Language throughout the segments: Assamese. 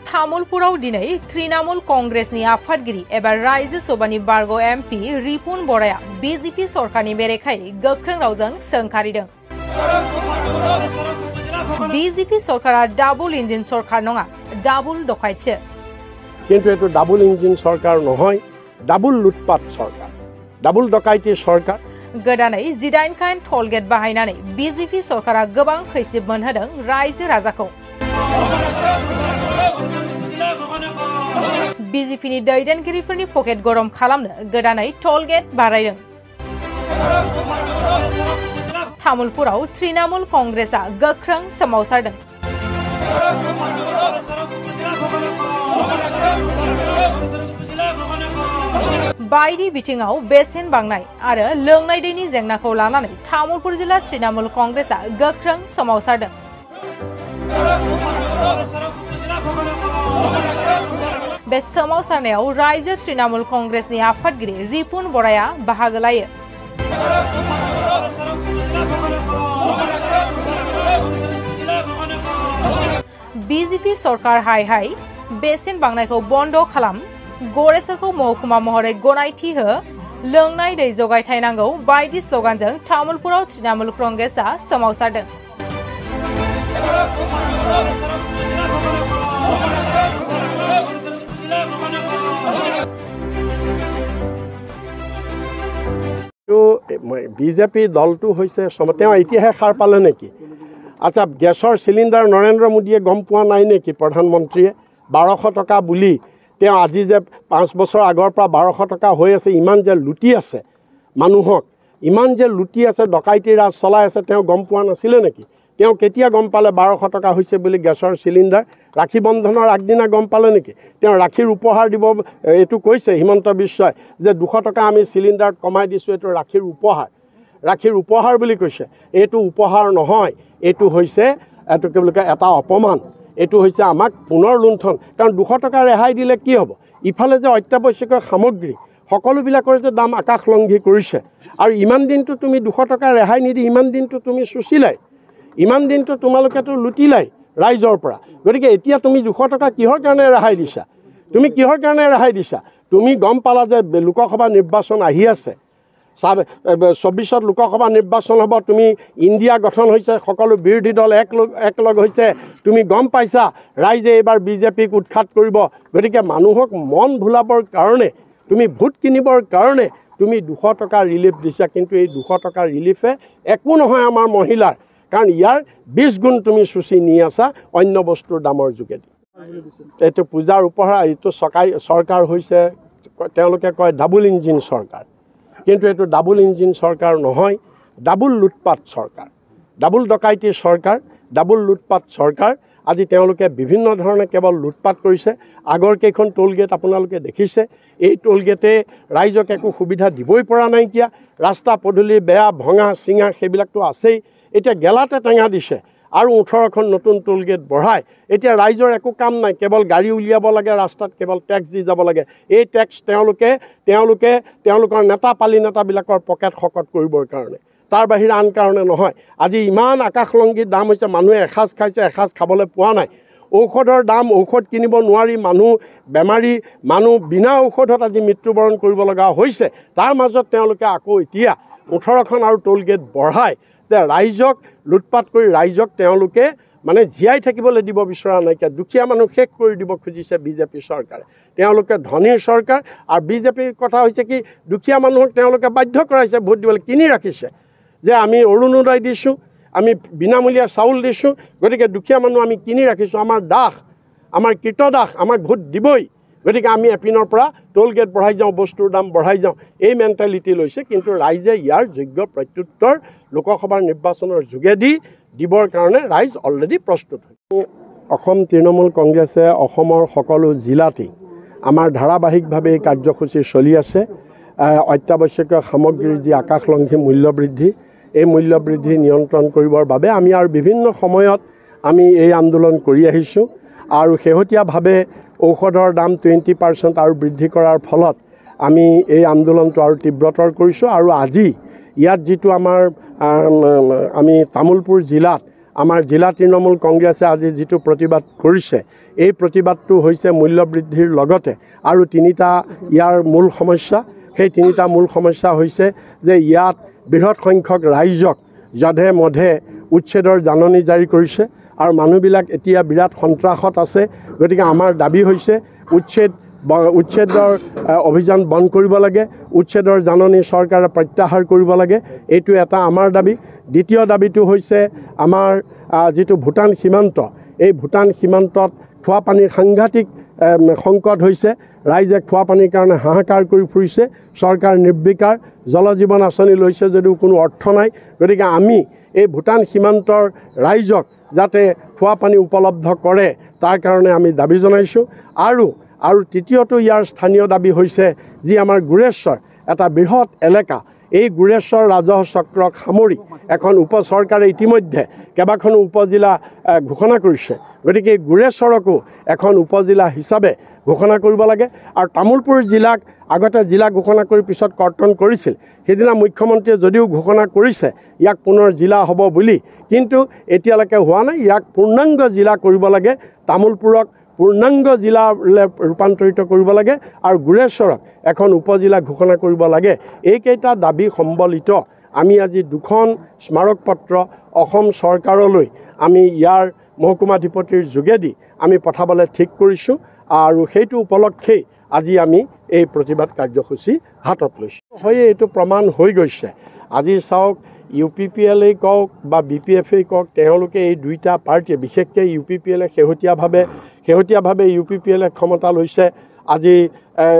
तामुलपुराव दिनै तृणमूल कांग्रेसनि आफादगिरि एबा रायजो सभानि बारग' एमपि रिपुन बराया बीजेपी सरकारनि बेरेखायै गोख्रों रावजों सोंखारिदों। बीजेपी सरकारा डाबल इंजिन सरकार नङा, डाबल डकाइतसो। किन्तु एतु डाबल इंजिन सरकार নহয়, डाबल लुटपाट सरकार, डाबल डकाइति सरकार। गोदानै 18 खान टलगेट बाहायनानै बीजेपी सरकारा गोबां खैसिब मोनहोदों रायजो राजाखौ। बीजेपीनि दैदेनगिरिफोरनि पकेट गरम खालामनो गोदानै टलगेट बारायदों। तामुलपुराव तृणमूल कांग्रेसआ गोख्रों सोमावसारदों। बायदि बिथिङाव बेसेन बांनाय आरो लोंनाय दैनि जेंनाखौ लानानै तामुलपुर जिल्ला तृणमूल कांग्रेसआ गोख्रों सोमावसारदों। बे सोमावसारनायाव रायजो तृणमूल कांग्रेसनि आफादगिरि रिपुन बराया बाहागो लायो। बीजेपी सरकार हाय हाय बेसेन बांनायखौ बन्द खालाम, गरेसरखौ महकुमा महरै गनायथि हो, लोंनाय दै जगायथाय नांगौ बायदि स्लगानजों तामुलपुराव तृणमूल कांग्रेसआ सोमावसारदों। बीजेपी दलটো হৈছে তেওঁ এতিয়াহে সাৰ পালে নেকি? আচ্ছা, গেছৰ চিলিণ্ডাৰ নৰেন্দ্ৰ মোদীয়ে গম পোৱা নাই নেকি? প্ৰধানমন্ত্ৰীয়ে 1200 টকা বুলি তেওঁ আজি যে 5 বছৰ আগৰ পৰা 1200 টকা হৈ আছে, ইমান যে লুটি আছে মানুহক, ইমান যে লুটি আছে, ডকাইতি ৰাজ চলাই আছে, তেওঁ গম পোৱা নাছিলে নেকি? তেওঁ কেতিয়া গম পালে 1200 টকা হৈছে বুলি গেছৰ চিলিণ্ডাৰ? ৰাখী বন্ধনৰ আগদিনা গম পালে নেকি? তেওঁ ৰাখীৰ উপহাৰ দিব এইটো কৈছে হিমন্ত বিশ্বই যে 200 টকা আমি চিলিণ্ডাৰত কমাই দিছোঁ, এইটো ৰাখীৰ উপহাৰ, ৰাখীৰ উপহাৰ বুলি কৈছে। এইটো উপহাৰ নহয়, এইটো হৈছে এইটো কি বুলি কয় এটা অপমান, এইটো হৈছে আমাক পুনৰ লুণ্ঠন। কাৰণ 200 টকা ৰেহাই দিলে কি হ'ব? ইফালে যে অত্যাৱশ্যকীয় সামগ্ৰী সকলোবিলাকৰ যে দাম আকাশলংঘী কৰিছে, আৰু ইমান দিনটো তুমি 200 টকা ৰেহাই নিদি ইমান দিনটো তুমি চুচিলাই, ইমান দিনটো তোমালোকেতো লুটিলাই ৰাইজৰ পৰা। গতিকে এতিয়া তুমি 200 টকা কিহৰ কাৰণে ৰেহাই দিছা? তুমি কিহৰ কাৰণে ৰেহাই দিছা? তুমি গম পালা যে লোকসভা নিৰ্বাচন আহি আছে, 24ত লোকসভা নিৰ্বাচন হ'ব, তুমি ইণ্ডিয়া গঠন হৈছে, সকলো বিৰোধী দল একলগ হৈছে, তুমি গম পাইছা ৰাইজে এইবাৰ বিজেপিক উৎখাত কৰিব। গতিকে মানুহক মন ভুলাবৰ কাৰণে, তুমি ভোট কিনিবৰ কাৰণে তুমি 200 টকা ৰিলিফ দিছা। কিন্তু এই 200 টকা ৰিলিফে একো নহয় আমাৰ মহিলাৰ, কাৰণ ইয়াৰ 20 গুণ তুমি চুচি নি আছা অন্য বস্তুৰ দামৰ যোগেদি। এইটো পূজাৰ উপহাৰ, এইটো চৰকাৰ হৈছে, তেওঁলোকে কয় ডাবল ইঞ্জিন চৰকাৰ। কিন্তু এইটো ডাবল ইঞ্জিন চৰকাৰ নহয়, ডাবল লুটপাট চৰকাৰ, ডাবল ডকাইতি চৰকাৰ, ডাবল লুটপাট চৰকাৰ। আজি তেওঁলোকে বিভিন্ন ধৰণে কেৱল লুটপাট কৰিছে। আগৰ কেইখন টোলগেট আপোনালোকে দেখিছে, এই টোলগেটে ৰাইজক একো সুবিধা দিবই পৰা নাইকিয়া। ৰাস্তা পদূলি বেয়া, ভঙা চিঙা সেইবিলাকতো আছেই। এতিয়া গেলাতে টেঙা দিছে আৰু 18খন নতুন টোলগেট বঢ়াই এতিয়া ৰাইজৰ একো কাম নাই, কেৱল গাড়ী উলিয়াব লাগে, ৰাস্তাত কেৱল টেক্স দি যাব লাগে। এই টেক্স তেওঁলোকৰ নেতাবিলাকৰ পকেট শকত কৰিবৰ কাৰণে, তাৰ বাহিৰে আন কাৰণে নহয়। আজি ইমান আকাশলংঘী দাম হৈছে, মানুহে এসাঁজ খাইছে, এসাঁজ খাবলৈ পোৱা নাই। ঔষধৰ দাম, ঔষধ কিনিব নোৱাৰি, মানুহ বেমাৰী, মানুহ বিনা ঔষধত আজি মৃত্যুবৰণ কৰিব লগা হৈছে। তাৰ মাজত তেওঁলোকে আকৌ এতিয়া 18খন আৰু টোলগেট বঢ়াই যে ৰাইজক লুটপাট কৰি ৰাইজক তেওঁলোকে মানে জীয়াই থাকিবলৈ দিব বিচৰা নাইকিয়া, দুখীয়া মানুহ শেষ কৰি দিব খুজিছে বিজেপি চৰকাৰে। তেওঁলোকে ধনীৰ চৰকাৰ, আৰু বিজেপিৰ কথা হৈছে কি, দুখীয়া মানুহক তেওঁলোকে বাধ্য কৰাইছে ভোট দিবলৈ, কিনি ৰাখিছে যে আমি অৰুণোদয় দিছোঁ, আমি বিনামূলীয়া চাউল দিছোঁ, গতিকে দুখীয়া মানুহ আমি কিনি ৰাখিছোঁ, আমাৰ দাস, আমাৰ কীটদাস, আমাক ভোট দিবই, গতিকে আমি এপিনৰ পৰা টোলগেট বঢ়াই যাওঁ, বস্তুৰ দাম বঢ়াই যাওঁ, এই মেণ্টেলিটি লৈছে। কিন্তু ৰাইজে ইয়াৰ যোগ্য প্ৰত্যুত্তৰ লোকসভাৰ নিৰ্বাচনৰ যোগেদি দিবৰ কাৰণে ৰাইজ অলৰেডি প্ৰস্তুত। অসম তৃণমূল কংগ্ৰেছে অসমৰ সকলো জিলাতেই আমাৰ ধাৰাবাহিকভাৱে এই কাৰ্যসূচী চলি আছে। অত্যাৱশ্যকীয় সামগ্ৰীৰ যি আকাশলংঘী মূল্যবৃদ্ধি, এই মূল্যবৃদ্ধি নিয়ন্ত্ৰণ কৰিবৰ বাবে আমি আৰু বিভিন্ন সময়ত আমি এই আন্দোলন কৰি আহিছোঁ। আৰু শেহতীয়াভাৱে ঔষধৰ দাম 20% আৰু বৃদ্ধি কৰাৰ ফলত আমি এই আন্দোলনটো আৰু তীব্ৰতৰ কৰিছোঁ। আৰু আজি ইয়াত যিটো আমাৰ আমি তামোলপুৰ জিলাত আমাৰ জিলা তৃণমূল কংগ্ৰেছে আজি যিটো প্ৰতিবাদ কৰিছে, এই প্ৰতিবাদটো হৈছে মূল্য বৃদ্ধিৰ লগতে আৰু তিনিটা ইয়াৰ মূল সমস্যা। সেই তিনিটা মূল সমস্যা হৈছে যে ইয়াত বৃহৎ সংখ্যক ৰাইজক যধে মধে উচ্ছেদৰ জাননী জাৰি কৰিছে আৰু মানুহবিলাক এতিয়া বিৰাট সন্ত্ৰাসত আছে। গতিকে আমাৰ দাবী হৈছে উচ্ছেদৰ অভিযান বন্ধ কৰিব লাগে, উচ্ছেদৰ জাননী চৰকাৰে প্ৰত্যাহাৰ কৰিব লাগে। এইটো এটা আমাৰ দাবী। দ্বিতীয় দাবীটো হৈছে আমাৰ যিটো ভূটান সীমান্ত, এই ভূটান সীমান্তত খোৱা পানীৰ সাংঘাতিক সংকট হৈছে। ৰাইজে খোৱা পানীৰ কাৰণে হাহাকাৰ কৰি ফুৰিছে, চৰকাৰ নিৰ্বিকাৰ। জল জীৱন আঁচনি লৈছে যদিও কোনো অৰ্থ নাই। গতিকে আমি এই ভূটান সীমান্তৰ ৰাইজক যাতে খোৱা পানী উপলব্ধ কৰে তাৰ কাৰণে আমি দাবী জনাইছোঁ। আৰু তৃতীয়টো ইয়াৰ স্থানীয় দাবী হৈছে যি আমাৰ গুৰেশ্বৰ এটা বৃহৎ এলেকা, এই গুৰেশ্বৰ ৰাজহ চক্ৰক সামৰি এখন উপচৰকাৰে ইতিমধ্যে কেইবাখনো উপজিলা ঘোষণা কৰিছে। গতিকে এই গুৰেশ্বৰকো এখন উপজিলা হিচাপে ঘোষণা কৰিব লাগে। আৰু তামোলপুৰ জিলাক আগতে জিলা ঘোষণা কৰি পিছত কৰ্তন কৰিছিল। সেইদিনা মুখ্যমন্ত্ৰীয়ে যদিও ঘোষণা কৰিছে ইয়াক পুনৰ জিলা হ'ব বুলি, কিন্তু এতিয়ালৈকে হোৱা নাই। ইয়াক পূৰ্ণাংগ জিলা কৰিব লাগে, তামোলপুৰক পূৰ্ণাংগ জিলালৈ ৰূপান্তৰিত কৰিব লাগে আৰু গুৰেশ্বৰক এখন উপজিলা ঘোষণা কৰিব লাগে। এইকেইটা দাবী সম্বলিত আমি আজি দুখন স্মাৰক পত্ৰ অসম চৰকাৰলৈ আমি ইয়াৰ মহকুমাধিপতিৰ যোগেদি আমি পঠাবলৈ ঠিক কৰিছোঁ আৰু সেইটো উপলক্ষেই আজি আমি এই প্ৰতিবাদ কাৰ্যসূচী হাতত লৈছোঁ। হয়ে এইটো প্ৰমাণ হৈ গৈছে। আজি চাওক, UPPLই কওক বা BPFই কওক, তেওঁলোকে এই দুইটা পাৰ্টিয়ে, বিশেষকৈ UPPLে শেহতীয়াভাৱে UPPLে ক্ষমতা লৈছে। আজি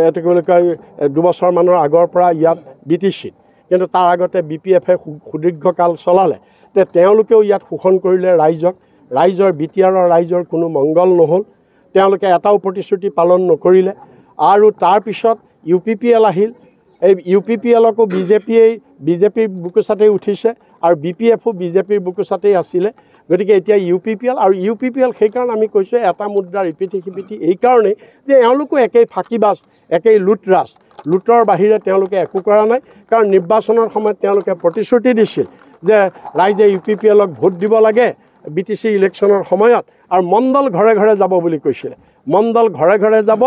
এইটো কি বুলি কয় 2 বছৰমানৰ আগৰ পৰা ইয়াত BTCত, কিন্তু তাৰ আগতে BPFে সুদীৰ্ঘকাল চলালে। তেওঁলোকেও ইয়াত শোষণ কৰিলে ৰাইজৰ BTRৰ ৰাইজৰ কোনো মংগল নহ'ল। তেওঁলোকে এটাও প্ৰতিশ্ৰুতি পালন নকৰিলে। আৰু তাৰপিছত UPPL আহিল। এই UPPLকো বিজেপিৰ বুকুচাতেই উঠিছে আৰু BPFো বিজেপিৰ বুকুচাতেই আছিলে। গতিকে এতিয়া UPPL সেইকাৰণে আমি কৈছোঁ এটা মুদ্ৰাৰ ইপিঠি সিপিঠি, এইকাৰণেই যে এওঁলোকো একেই ফাঁকিবাজ, একেই লুটৰ বাহিৰে তেওঁলোকে একো কৰা নাই। কাৰণ নিৰ্বাচনৰ সময়ত তেওঁলোকে প্ৰতিশ্ৰুতি দিছিল যে ৰাইজে UPPLক ভোট দিব লাগে BTC ইলেকশ্যনৰ সময়ত, আৰু মণ্ডল ঘৰে ঘৰে যাব বুলি কৈছিলে। মণ্ডল ঘৰে ঘৰে যাব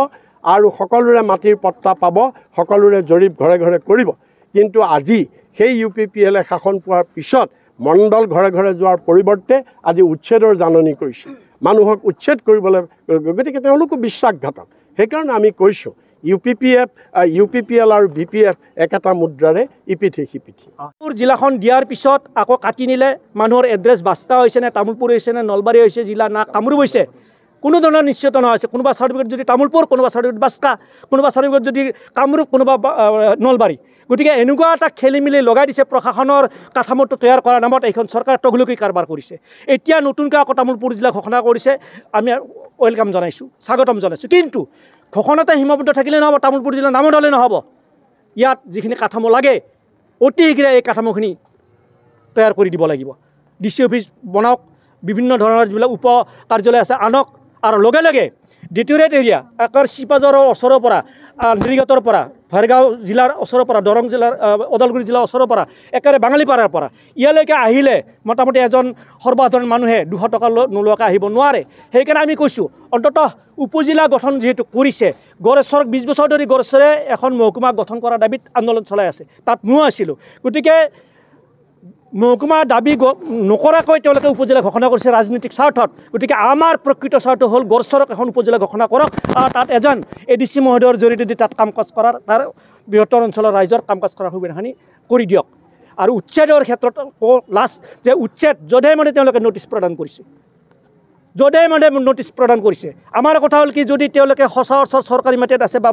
আৰু সকলোৰে মাটিৰ পট্টা পাব, সকলোৰে জৰীপ ঘৰে ঘৰে কৰিব। কিন্তু আজি সেই UPPLে শাসন পোৱাৰ পিছত মণ্ডল ঘৰে ঘৰে যোৱাৰ পৰিৱৰ্তে আজি উচ্ছেদৰ জাননী কৰিছে, মানুহক উচ্ছেদ কৰিবলৈ। গতিকে তেওঁলোকো বিশ্বাসঘাতক। সেইকাৰণে আমি কৈছোঁ UPPL আৰু BPF একেটা মুদ্ৰাৰে ইপিঠি সিপিঠি। জিলাখন দিয়াৰ পিছত আকৌ কাটি নিলে, মানুহৰ এড্ৰেছ বাস্কা হৈছে নে তামোলপুৰ হৈছে নে নলবাৰী হৈছে জিলা না কামৰূপ হৈছে, কোনো ধৰণৰ নিশ্চিত নহয়। কোনোবা চাৰ্টিফিকেট যদি তামোলপুৰ, কোনোবা চাৰ্টিফিকেট বাস্কা, কোনোবা চাৰ্টিফিকেট যদি কামৰূপ, কোনোবা নলবাৰী। গতিকে এনেকুৱা এটা খেলি মেলি লগাই দিছে। প্ৰশাসনৰ কাঠামোটো তৈয়াৰ কৰাৰ নামত এইখন চৰকাৰ তগলুকি কাৰবাৰ কৰিছে। এতিয়া নতুনকৈ আকৌ তামোলপুৰ জিলা ঘোষণা কৰিছে, আমি ৱেলকাম জনাইছোঁ, স্বাগতম জনাইছোঁ। কিন্তু ঘোষণাতে সীমাবদ্ধ থাকিলে নহ'ব, তামোলপুৰ জিলা নামত হ'লে নহ'ব। ইয়াত যিখিনি কাঠামো লাগে অতি শীঘ্ৰে এই কাঠামোখিনি তৈয়াৰ কৰি দিব লাগিব। DC অফিচ বনাওক, বিভিন্ন ধৰণৰ যিবিলাক উপ কাৰ্যালয় আছে আনক, আৰু লগে লগে ডিটেৰেট এৰিয়া একৰ চিপাজৰৰ ওচৰৰ পৰা, নিৰিগাঁৱৰ পৰা, ভৈৰগাঁও জিলাৰ ওচৰৰ পৰা, দৰং জিলাৰ ওদালগুৰি জিলাৰ ওচৰৰ পৰা, একেবাৰে বাঙালীপাৰাৰ পৰা ইয়ালৈকে আহিলে মোটামুটি এজন সৰ্বসাধাৰণ মানুহে 200 টকা নোলোৱাকৈ আহিব নোৱাৰে। সেইকাৰণে আমি কৈছোঁ অন্ততঃ উপজিলা গঠন যিহেতু কৰিছে, গড়েশ্বৰক 20 বছৰ ধৰি গড়েশ্বৰে এখন মহকুমা গঠন কৰাৰ দাবীত আন্দোলন চলাই আছে, তাত ময়ো আছিলোঁ। গতিকে মহকুমা দাবী নকৰাকৈ তেওঁলোকে উপজিলা ঘোষণা কৰিছে ৰাজনৈতিক স্বাৰ্থত। গতিকে আমাৰ প্ৰকৃত স্বাৰ্থ হ'ল গড়েশ্বৰক এখন উপজিলা ঘোষণা কৰক, আৰু তাত এজন ADC মহোদয়ৰ জৰিয়তে দি তাত কাম কাজ কৰাৰ, তাৰ বৃহত্তৰ অঞ্চলৰ ৰাইজৰ কাম কাজ কৰাৰ সুবিধাখিনি কৰি দিয়ক। আৰু উচ্ছেদৰ ক্ষেত্ৰত লাষ্ট যে উচ্ছেদ যধে মধে তেওঁলোকে নটিচ প্ৰদান কৰিছে, যধে মধে নটিচ প্ৰদান কৰিছে। আমাৰ কথা হ'ল কি, যদি তেওঁলোকে সচৰাচৰ চৰকাৰী মাটিত আছে বা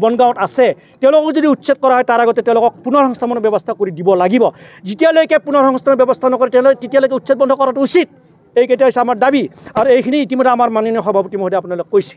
বনগাঁৱত আছে, তেওঁলোকক যদি উচ্ছেদ কৰা হয় তাৰ আগতে তেওঁলোকক পুনৰ সংস্থাপনৰ ব্যৱস্থা কৰি দিব লাগিব। যেতিয়ালৈকে পুনৰ সংস্থাপনৰ ব্যৱস্থা নকৰে তেতিয়ালৈকে উচ্ছেদ বন্ধ কৰাটো উচিত। এইকেইটা হৈছে আমাৰ দাবী, আৰু এইখিনি ইতিমধ্যে আমাৰ মাননীয় সভাপতি মহোদয়ে আপোনালোক কৈছে।